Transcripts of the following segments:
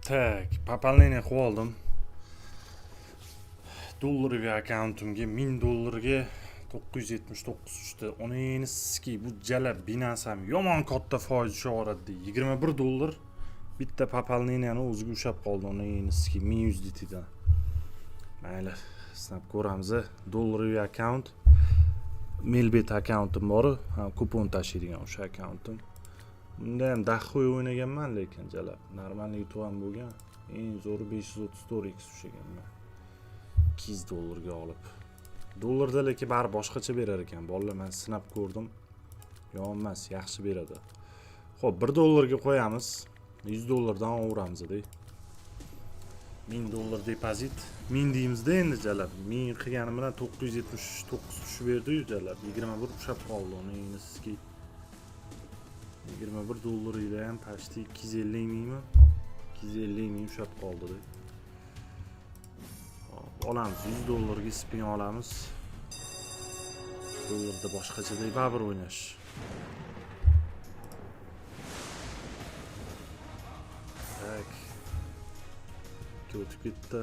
Tak, papalniyni qilib oldim. Dollarga akkauntimga $1000 979 tushdi. Uni ski bu jala Binance ham yomon katta foiz tushaveradi. $21 bitta papalniyni o'ziga ushab qoldi. Uni ski 1100 detidan. Mayli, sinab ko'ramiz. Dollarga akkaunt Melbet akkauntim bor, kupon tashiydigan o'sha akkauntim. Bunda ham daxoy o'ynaganman, lekin jala normalniy yutib ham bo'lgan. Eng zo'ri 534x ushlaganman. $200 olib. Dollarda lekin bari boshqacha berar ekan. Bolalar men sinab ko'rdim. Yomon emas, yaxshi beradi. Xo'p, $1 ga qo'yamiz. $100 dan olamiz deb. $1000 depozit. 1000 deymizda endi jalab. 1000 qilganim bilan 979 tushib berdi-yu jalab. 21 ushab qoldi uni eski. $21 ile ham почти 250 mingmi? 250 ming ushab qoldi deb. Olamiz $100 ga spin olamiz. Dollarda boshqacha deb baribir o'ynash. Tak. O'tib ketdi.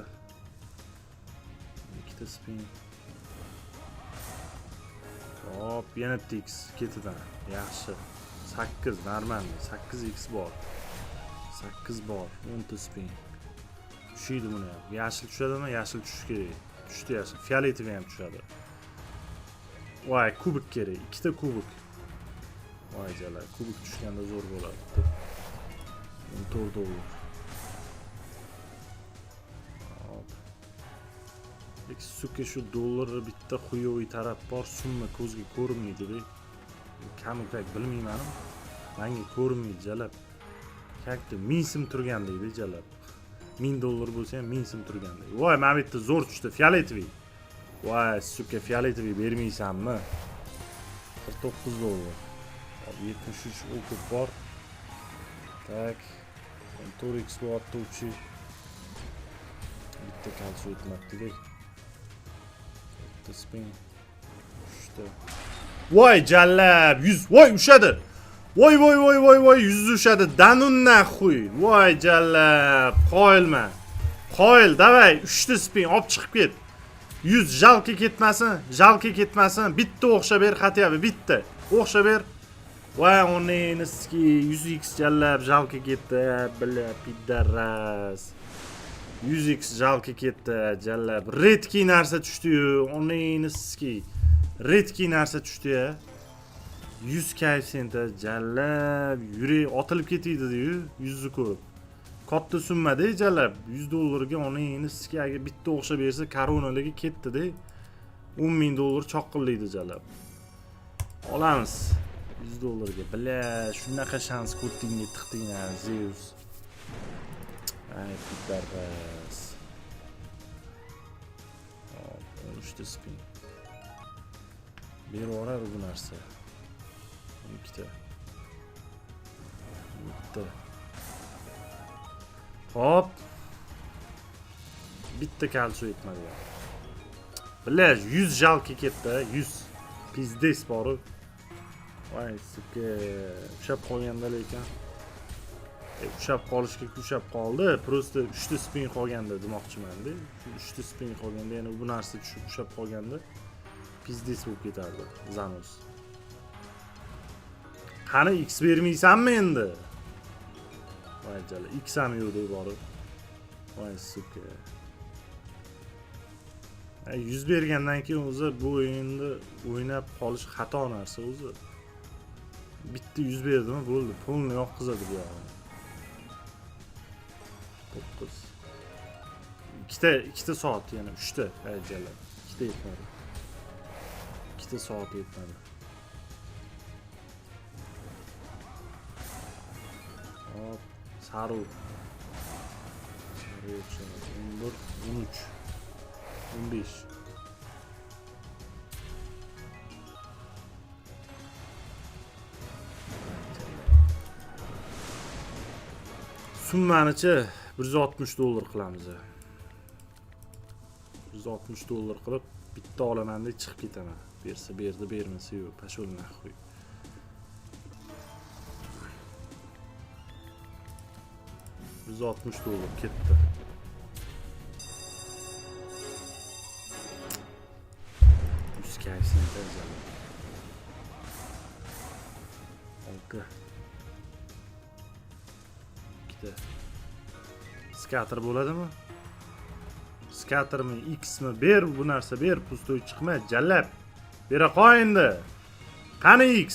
Ikkita spin. Hop, yana tix ketidan. Yaxshi. 8 normal. 8x bor. 8 bor. 10 ta spin. Tushiydi buni ham. Yashil tushadimi? Yashil tushishi kerak. Tushdi yashil. Fioletoviy ham tushadi. Voy, kubik kerak. Ikkita kubik. Voy jala, kubik tushganda zo'r bo'ladi. $14. Suka shu dollar bitta xuyoviy taraf bor, summa ko'zga ko'rinmaydi-da. Kam-kam bilmayman. Menga ko'rinmaydi jalab. Kakti 1000 so'm turgan deydi jalab. $1000 bo'lsa ham 1000 so'm turgan deydi. Voy, mana bu yerda zo'r tushdi, fioletoviy. Voy, suka fioletoviy bermaysanmi? $49. 73 o'kib bor. Tak. 4x bor, to'chi. Bitta kalchi o'tmabdi-da. Spin. İşte. Voy jallab 100. Voy ushadi. Voy 100 ushadi. Danun naxuy. Voy jallab. Qoyilma. Qoyil, davay 3 ta spin olib chiqib ket. 100 jalka ketmasin, jalka ketmasin. Bitta o'xshab ber, xatyabi bitta. O'xshab ber. Voy uni ski 100x jallab jalka ketdi. Billa pidaras. 100x jalka ketdi, jallab. Redki narsa tushdi-yu, oniniski. Redki narsa tushdi-ya. 100 koeffitsient jallab, yurek otilib ketdi-yu, 100 ni ko'rib. Katta summa-da jallab. $100 ga oniniski agar bitta o'xshab bersa, koronaligi ketdi-da. $10,000 choqqillaydi jallab. Olamiz $100 ga. Billa, shunaqa shans ko'rdingmi, tiqdinglar, Zeus. Ay, pidaras. Hop, 13 ta spin. Beraverar bu narsa. 2 ta. Bitta. Hop. Bitta kalchi yetmadi. Billa, 100 jalka ketdi, 100. Pizdes bor. Voy, suka, ushab qolganda lekin. Ushab qolishga kushab qoldi. Prosta 3 ta spin qolganda demoqchiman-da. 3 ta spin qolganda, yana bu narsa tushib ushab qolganda pizdes bo'lib ketardi. Zanos. Qani X bermaysanmi endi? Voy jala, X ham yo'q deb borib. Voy suka. 100 bergandan keyin o'zi bu o'yinni o'ynab qolish xato narsa o'zi. Bitta 100 berdimi, bo'ldi. Pulni yo'qizadi bu yo'q. 9. 2 ta soat yana 3 ta ajala. 2 ta yetmadi. 2 ta soat yetmadi. Hop, saru. 11, 13, 15. Summanichi $160 qilamiz. $160 qilib bitta olaman deb chiqib ketaman. Bersa berdi, bermasa yo'q, pashol naxuy. $160 ketdi. Kaysin tezcan. Oldu. Gitti. Scatter bo'ladimi? Scattermi, X mi? Ber bu narsa, ber. Pustoy chiqmaydi, jallab. Bera qo'y endi. Qani X?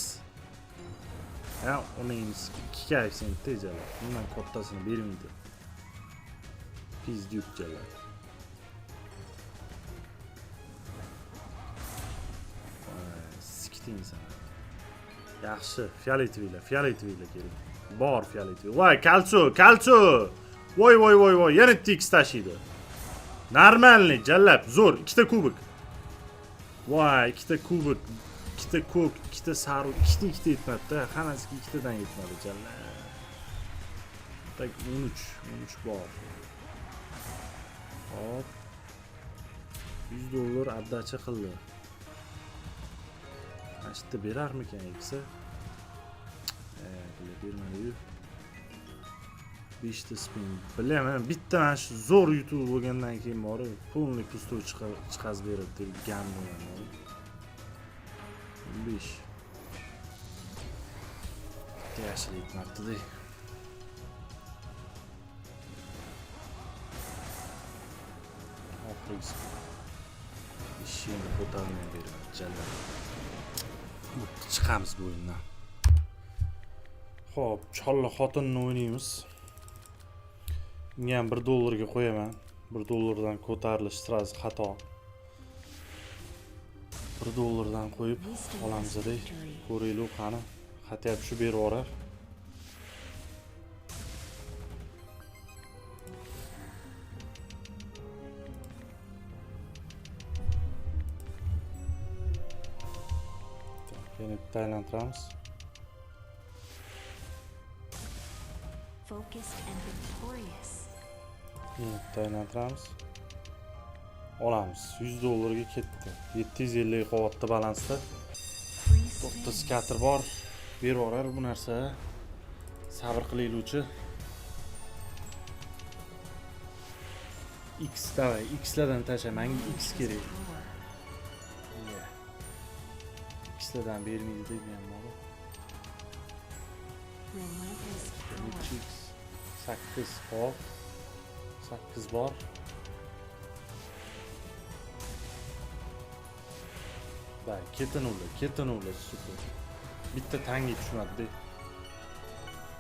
Ha, uning 2 kaysin tezcan. Bundan kattasini bermaydi. Pizduk jallab. Insan. Yaxshi, fioletovilar kerak. Bor fioletovi. Voy, kalso. Voy, yana TX tashiydi. Normalniy, jallab, zo'r, 2 ta kubik. Voy, 2 ta kubik, 2 ta ko'k, 2 ta sariq, 2 ta yetmadi-da. Hammasiga 2 tadan yetmadi, jallab. Tak 13 bor. Hop. $100 addacha qildi. Ashta berarmikan eksa? Bermadi-yu. 5 ta spin. Bilaman, bitta mana shu zo'r YouTube bo'lgandan keyin bori polni pustoy chiqaz berib turgan bo'lgan. 5. Yaxshi yetmabdi-da. Oxirgisi. Ishini ko'tarmay beradi, jallab. Chiqamiz bu o'yindan. Xo'p, cholla xotinni o'ynaymiz. Unga ham $1 ga qo'yaman. $1 dan ko'tarilish sraz xato. $1 dan qo'yib olamiz-da. Ko'raylik qani. Xatya shu berib yuborar. Yana bitta aylantiramiz. Focused and victorious. Yana bitta aylantiramiz. Olamiz. $100 ga ketdi. 750 qavatda balansda. To'xta scatter bor. Berib yuborar bu narsa. Sabr qilaylikchi. X davay, Xlardan tasha, menga X kerak. Xlardan bermaydi degan bor. 8 bor. 8 bor. Bay, ketin ular, super. Bitta tangi tushmadi.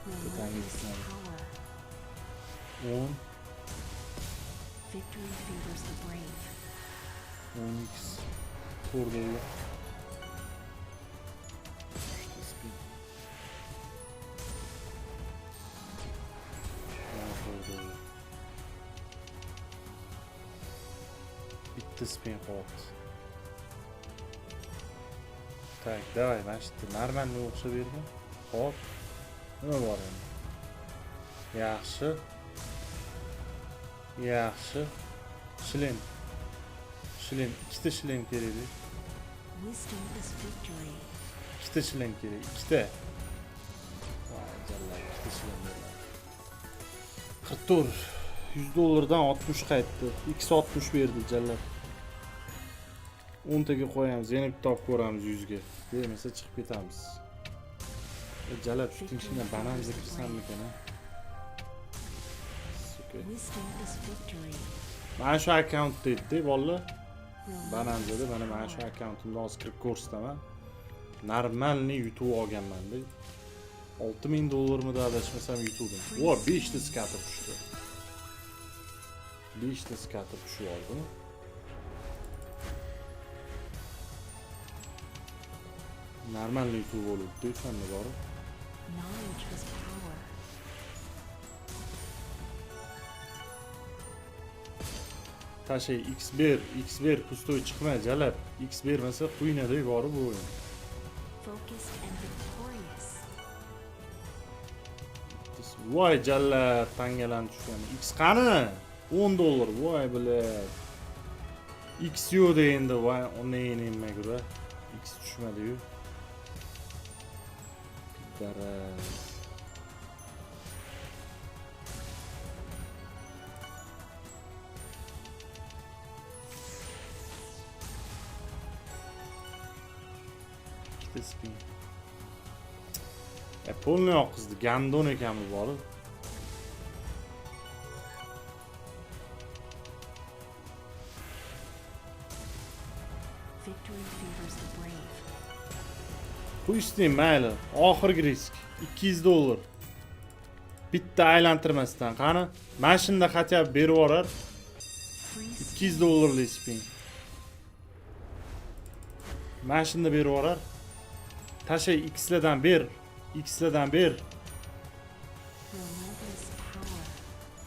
Bitta tangi tushmadi. 10. Victory favors the brave. 10x. To'rdagi. Bitta spin qoldi. Tak, davay, mana shu normalniy o'xshab bergan. Hop. Nima bor endi? Yaxshi. Shilin. 2ta shilin kerak. Wisdom is victory. 2ta shilin kerak. 2ta. Voy, jallab, 2ta shilin beradi. 44. $100 dan 60 qaytdi. X 60 berdi jallab. 10 taga qo'yamiz. Yana bitta olib ko'ramiz 100 ga. Bermasa chiqib ketamiz. Jallab shu tinchgina banan zikirsanmikan ha? Wisdom is victory. Mana shu akkaunt deydi, bolalar. Bananzada mana shu akkauntimni hozir kirib ko'rsataman. Normalniy YouTube olganman-da. $6000 mi adashmasam YouTube'dan. Vo, 5 ta scatter tushdi. 5 ta scatter tushib oldi. Normalniy YouTube bo'libdi, tushunmi bor? Knowledge is power. Tashay X ber pustoy chiqmay jalab. X bermasa quyinada borib bu o'yin. Focused and victorious. Voy jallab tangalan tushgan. X qani? $10. Voy bilat. X yo'q endi, voy uni nima ko'ra. X tushmadi-yu. Daraz. bitta spin. Polni oqizdi. Gandon ekan bu bori. Victory favors the brave. Qo'yishdim mayli. Oxirgi risk. $200. Bitta aylantirmasdan qani? Mana shunda хотя бы berib yuborar. Free $200 spin. Mana shunda berib yuborar. Tashay X'lardan ber. X'lardan ber. relentless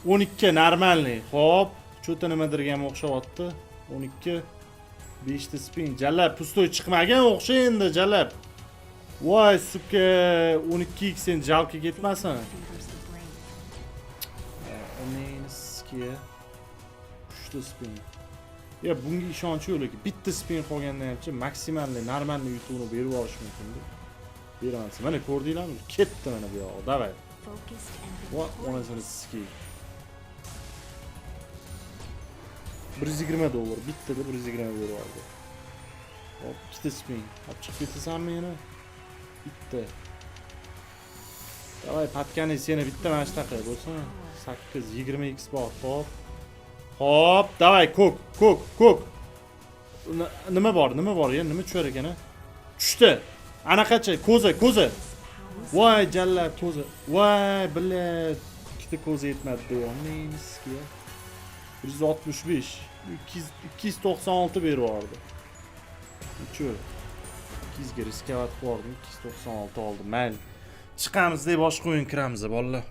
power. 12 normalniy. Xo'p, cho'ta nimadirga o'xshayapti. 12 5 ta spin. Jallab pustoy chiqmagan o'xshay endi jallab. Voy suka 12x sen jalka ketmasin. Favors the brave. Oneyskiya 3 ta spin. Ya bunga ishonch yo'qki bitta spin qolgandan hamcha maksimalniy normalniy yutuvni berib olish mumkin. Beraman. Mana ko'rdinglarmi? Ketdi mana bu yoqqa. Davay. Focused and What victorious. onasini ski. $120 bittada $120 berib oldi. Hop, ikkita spin. Hop chiqib ketasanmi yana? Bitta. Davay patkani seni bitta mana shunaqa bo'lsin. 8 20x bor. Hop. Hop, davay ko'k. Nima bor? Ya nima tushar ekan? Tushdi. Anaqacha ko'za. Voy jallab ko'za. Voy billat. Ikkita ko'za yetmadi. Oneyskiya. 165. 296 berib yubordi. Necha? 200 ga riskavat qo'ydim. 296 oldim. Mayli. Chiqamiz deb boshqa o'yin kiramiz, bolalar.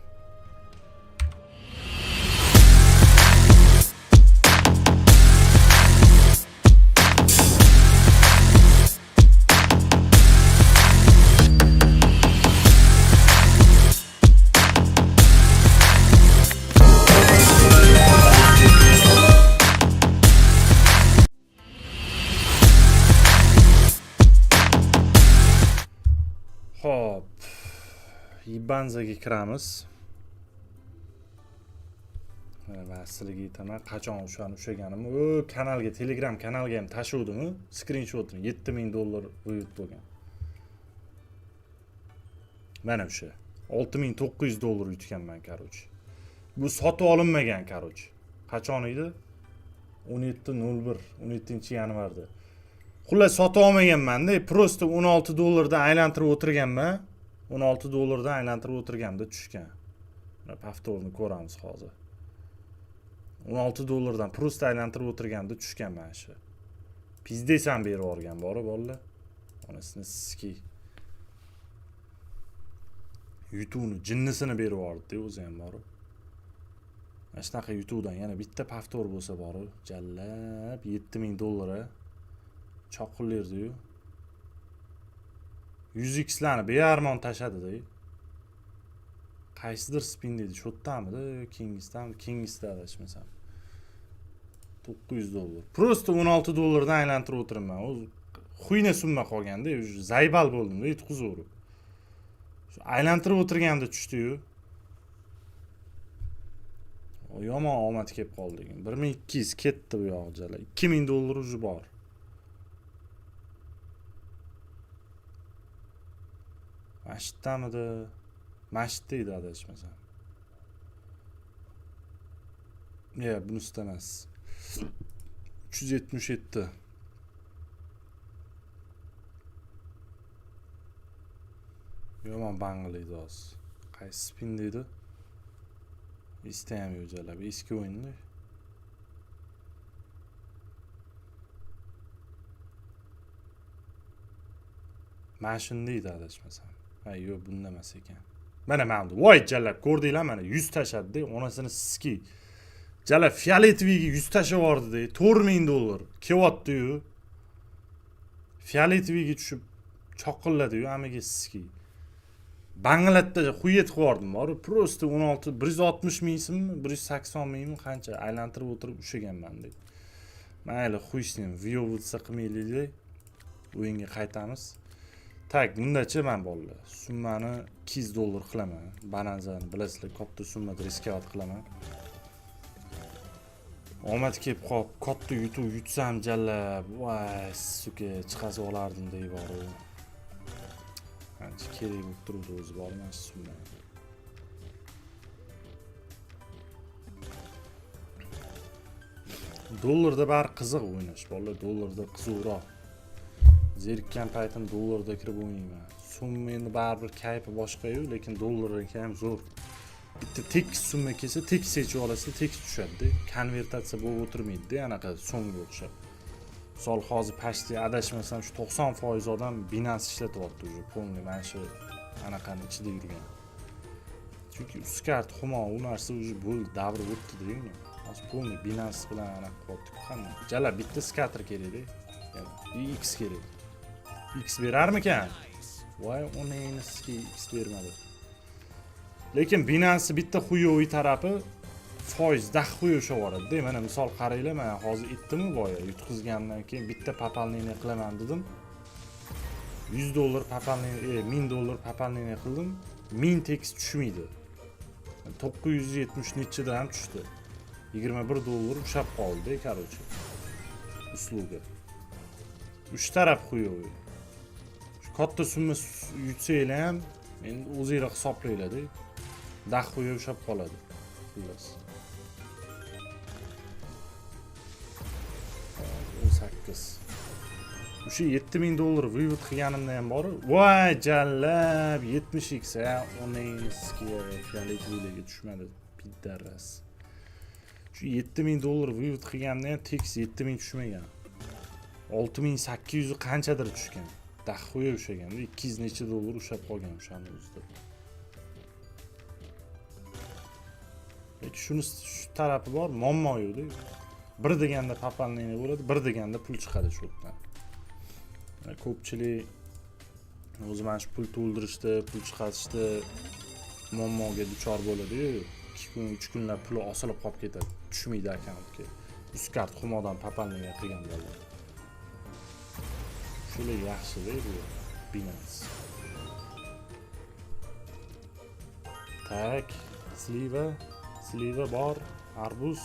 Hop. Yibanzaga kiramiz. Va sizlarga aytaman, qachon ushlaganimni, kanalga, Telegram kanalga ham tashuvdim, skrinshotini $7000 vuyut bo'lgan. Mana o'sha $6900 yutganman, короче. Bu sotib olinmagan, короче. Qachon edi? 17/01-17-yanvarda. Xullas sotib olmaganman-da, просто $16 dan aylantirib o'tirganman. $16 dan aylantirib o'tirganda tushgan. Mana повторni ko'ramiz hozir. $16 dan просто aylantirib o'tirganda tushgan mana shu. Pizdaysan berib yuborgan bori bolalar. Onasini ski. YouTube'ni jinnisini berib yubordi o'zi ham bori. Mana shunaqa YouTube'dan yana bitta повтор bo'lsa bori, jallab $7000. Choqillerdi-yu. 100x larni bearmon tashadi-da. Qaysidir spin dedi, shotdamidi, Kingisda adashmasam. $900. Просто $16 dan aylantirib o'tiraman. O'zi xuyna summa qolganda, zaybal bo'ldim-da, yutqizib. Shu aylantirib o'tirganda tushdi-yu. O yomon omad kelib qoldi. 1200 ketdi bu yoq jala. $2000 uji bor. Mashtdamidi? Mashtda edi adashmasam. Ya, bunisi emas. 377. Yomon banglaydi hozir. Qaysi spin deydi? İsteyemiyor jalab. Eski o'yinda. Mana shunda edi adashmasam. Ha, yo'q, bunda emas ekan. Mana ma'lum. Voy jalab, ko'rdinglar mana 100 tashadi, onasini ski. Jalab fioletoviga 100 tashab yubordi-da, $4000 kelyapti-yu. Fioletoviga tushib choqilladi-yu, amiga ski. Bangladda xuyet qo'yardim, bor. Просто 160 ming so'mmi, 180 mingmi qancha aylantirib o'tirib ushlaganman deb. Mayli, xuysizim, video bo'lsa qilmaylik. O'yinga qaytamiz. Tak, bundacha men bolalar. Summani $200 qilaman. Bananzani bilasizlar, katta summada riskovat qilaman. Omad kelib qolib, katta yutuv yutsam jallab, voy, suka, chiqazib olardim deyib bor. Ancha kerak bo'lib turibdi o'zi bormas summa. Dollarda bari qiziq o'ynash, bolalar dollarda qiziqroq. Zerikkan paytim dollarda kirib o'ynayman. Summa endi baribir kayfi boshqa-yu, lekin dollarga ham zo'r. Bitta tekis summa kelsa, tekis yechib olasiz, tekis tushadi. Konvertatsiya bo'lib o'tirmaydi, anaqa so'mga o'xshab. Misol hozir pashti adashmasam shu 90% odam Binance ishlatyapti уже, polni mana shu anaqani ichida yurgan. Chunki uskart, xumo, u narsa уже bo'ldi, davr o'tdi deyman. Hozir polni Binance bilan anaqa qotib hamma. Jala bitta skater kerak-da. Ya'ni X kerak. X berarmikan? Voy, uni X bermadi. Lekin Binance bitta xuyoviy tarafi foiz daxuy o'shaveradi. Mana misol qaranglar, men hozir aytdim-ku boya, yutqizgandan keyin bitta papalniyni qilaman dedim. $100 papalniy, $1000 papalniyni qildim. 1000 tekis tushmaydi. 970 nechida ham tushdi. $21 ushab qoldi, короче. Usluga. 3 taraf xuyoviy. Shu katta summa yutsanglar ham, endi o'zingizlar hisoblanglar-da. Daxuy ushab qoladi. Xullas. 18. O'sha $7000 vivod qilganimda ham bor. Voy jallab 70x ha, onayniski fioletoviga tushmadi. Piddaras. Shu $7000 vivod qilganimda ham tekis 7000 tushmagan. 6800 qanchadir tushgan. Daxuy o'shagan, 200 necha dollar ushab qolgan o'shaning o'zida. Shuni shu tarafi bor, muammo yo'q-da. Bir deganda papalniyni bo'ladi, bir deganda pul chiqadi shu yerdan. Ko'pchilik o'zi mana shu pul to'ldirishda, pul chiqarishda muammoga duchor bo'ladi-yu. 2 kun, 3 kunlab puli osilib qolib ketadi, tushmaydi akkauntga. Uskart xumodan papalniga qilgan bo'ladi. Shular yaxshi-da bu Binance. Tak, sliva bor, arbuz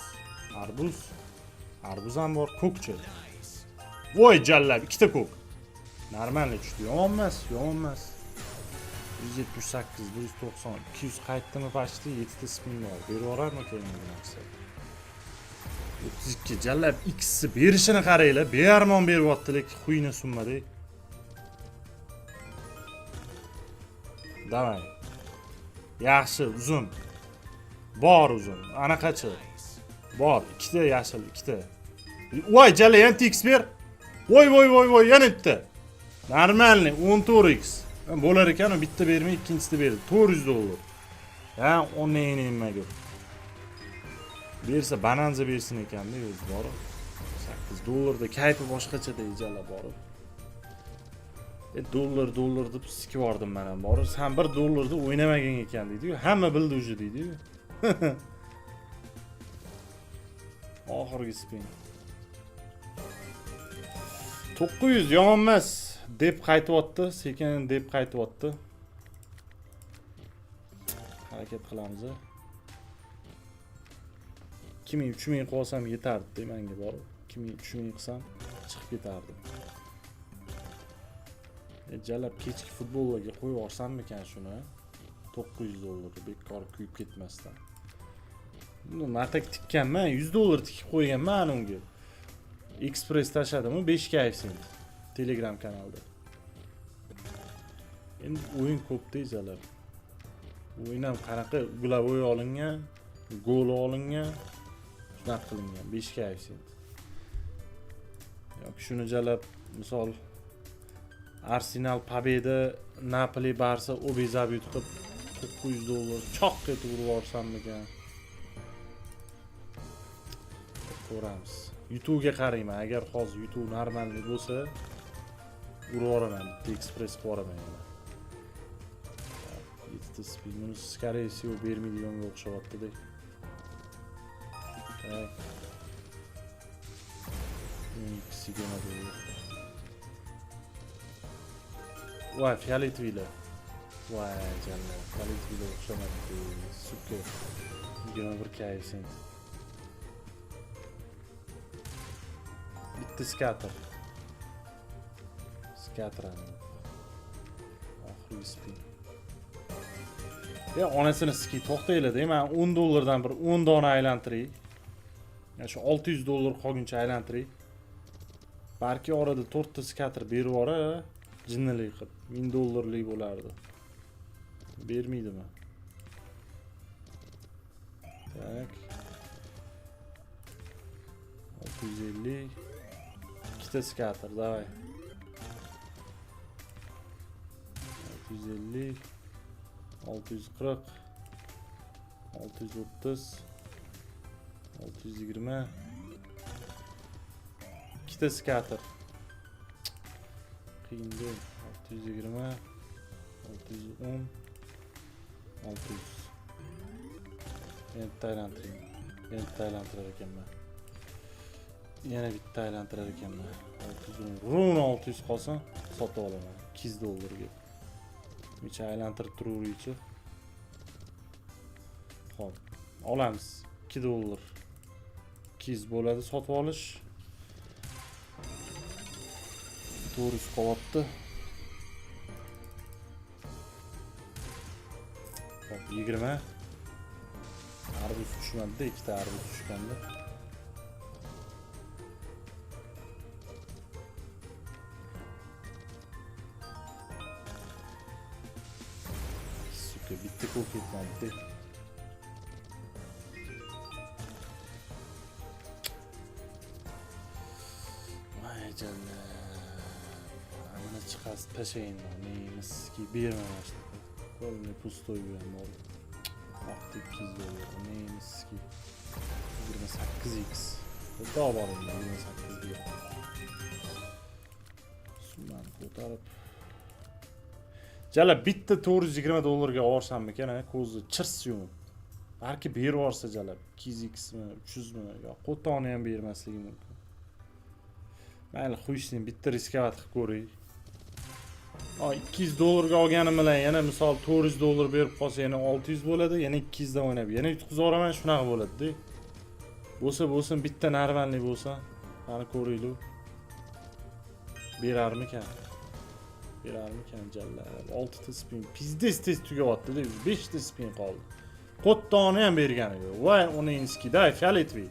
ham bor, ko'kchi. Voy jallab, ikkita ko'k. Normalniy tushdi. Yomon emas. 178, 190, 200 qaytdimi pashti, 7 ta spin bor. Berib yuborarmikan bu narsa? 32 jallab X berishini qaranglar, bearmon beryapti, lekin xuyna summa-da. Davay. Yaxshi, uzun. Bor uzun. Anaqachi. Bor, ikkita yashil, ikkita. Voy, jala yana X ber. Voy, yana bitta. Normalniy 14x. Bo'lar ekan, bitta bermay, ikkinchisini berdi. $400. Ha, onayni nimaga? Bersa bananza bersin ekan-da, o'zi bor. $8 da kayfi boshqacha deyjala bor. Dollar deb sikib yordim men ham bor. Sen $1 da o'ynamagan ekan deydi-yu. Hamma bildi o'zi deydi-yu. Oxirgi spin. 900 yomon emas deb qaytyapti, sekin deb qaytyapti. Harakat qilamiz. 2000-3000 qilsam yetardi, menga bor. 2000-3000 qilsam chiqib ketardi. Jalab kechki futbolga qo'yib yorsammikan shuni? $900 bekor kuyib ketmasdan. Buni matak tikkanman, $100 tikib qo'yganman unga. Express tashladim, 5 kayf sent. Telegram kanalda. Endi o'yin ko'p deysalar. O'yin ham qanaqa golovoy olingan, gol olingan, shunaqa qilingan, 5 kayf sent. Yoki shuni jalab, misol Arsenal pobeda, Napoli Barsa obezab yutqib $900 choq etib urib yorsammikan? Ko'ramiz. YouTube'ga qarayman. Agar hozir YouTube normalniy bo'lsa, urib yoraman, bitta express qilib yoraman yana. Yetti spin, buni скорее всего bermaydiganga o'xshayotir-da. Tak. Sigma bo'ldi. Voy, fioletovilar. Voy, jannat. Fioletovilar o'xshamadi. Suka. 21 kayf sent. Bitta skater. Skater ham. full spin. Ya onasini ski to'xtaylar deyman, 10 dollardan bir 10 dona aylantiray. Ya şu 600 dollar qolguncha aylantiray. Balki orada 4 ta skater berib yubora, jinnilik qilib 1000 dollarlik bo'lardi. Bermaydimi? Tak. 650. İkita skater, davay. 650. 640. 630. 620. İkita skater. Qiyin değil. 620. 610. 600. Bitta aylantirayım. Bitta aylantirar ekanman. Yana bitta aylantirar ekanman. 610. Run 600 qolsa sotib olaman. 200 dollarga. Necha aylantirib turaverichi. Xo'p, olamiz. 2 dollar. 200 bo'ladi sotib olish. 400 qolyapti. Xo'p, 20. Arbuz tushmadi, ikkita arbuz tushganda. Suka, bitta ko'p ketmadi. Voy jalla. Mana chiqasi tashayin, nemiski bermamoqchi. Qo'lni pustoy bermoq. Vaqti 200 dollar, nemiski 28x. Xudo borim, 28 ga. Summani ko'tarib. Jala bitta 420 dollarga olsam-mikan, ko'zni chirs yumib. Balki berib yuborsa jala 200x mi, 300 mi, yo qo'toni ham bermasligi mumkin. Mayli, qo'yishning bitta riskovat qilib ko'ray. 200 dollarga olganim bilan yana misol 400 dollar berib qolsa yana 600 bo'ladi, yana 200 dan o'ynab, yana yutqizib yuboraman, shunaqa bo'ladi-da. Bo'lsa, bitta normalniy bo'lsa, qani ko'raylik. Berarmikan? Berarmikan jalla. 6 ta spin, pizdes tez tugayapti-da, 5 ta spin qoldi. Qo'ttoni ham bergani yo'q. Voy, uninski-da, fioletoviy.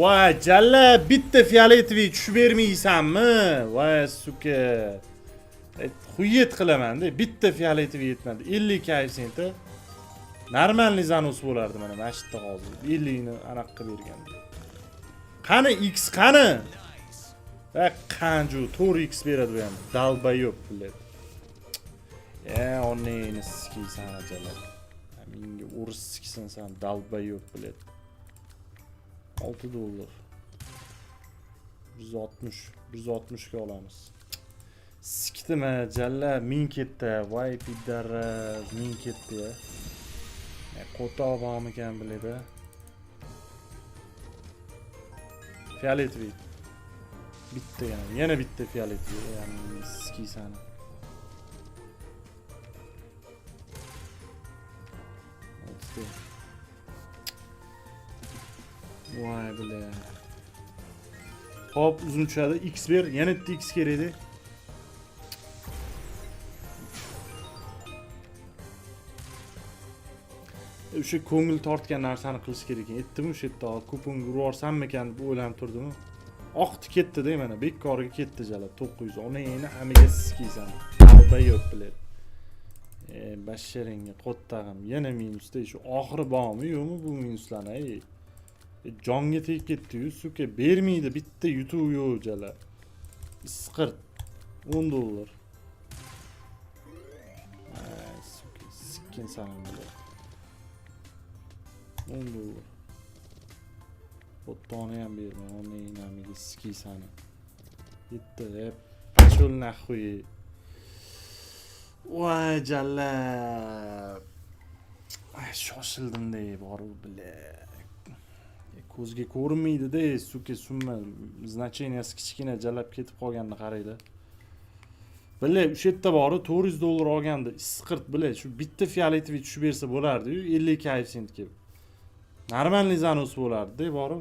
Voy, jalla, bitta fioletoviy tushib bermaysanmi? Voy, suka. Xuyet qilaman-da, bitta fioletoviy yetmadi. 50 koeffitsiyenti. Normalniy zanus bo'lardi mana shu yerda hozir. 50 ni anaqa berganda. Qani X qani? Va qanju 4x beradi bu ham. Dalbayob biladi. Onni skiysan ajalar. Menga o'ris skiysan san dalbayob biladi. 6 dollar. 160 ga olamiz. Sikdimi jalla, ming ketdi. Voy piddaraz, ming ketdi ya. Qo'ta olmoqmikan biladi. Fioletoviy. Bitta yana bitta fioletoviy, ya'ni skiysan. Voy bile. Hop, uzun tushadi. X ber, yana bitta X kerak edi. O'sha ko'ngil tortgan narsani qilish kerak ekan. Aytdim o'sha yerda kupon urib yuborsammikan deb o'ylanib turdim. Oqti ketdi-da, mana bekorga ketdi jala 900. Uni yana amiga skiysan. Alba yo'q biladi. Basharingga qo'ttag'im yana minusda shu oxiri bormi yo'qmi bu minuslarni? Jonga tegib ketdi-yu, suka bermaydi, bitta yutuv yo'q jala. Isqirt 10 dollar. Suka sikkin sanim biladi. 10 dollar. Qo'ttoni ham berma, uni namiga skiysan. Yetti deb pachol naxuy. Voy jalla. Shoshildim-da, borib bile. Ko'zga ko'rinmaydi-da, suka summa значениyasi kichkina jalab ketib qolganini qaraydi. Bile o'sha yerda bori 400 dollar olganda isqirt bile shu bitta fioletoviy tushib bersa bo'lardi-yu, 50 koeffitsiyentga. Normalniy zanus bo'lardi-da, bori.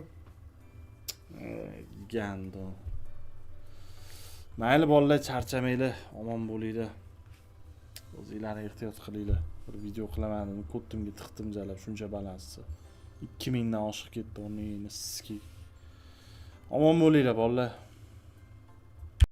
Gando. Mayli bolalar, charchamaylar, omon bo'linglar. O'zinglar ehtiyot qilinglar. Bir video qilamadim, ko'ttimga tiqdim jalab shuncha balansi. 2000 dan oshiq ketdi o'rningni siski. Omon bo'linglar bolalar.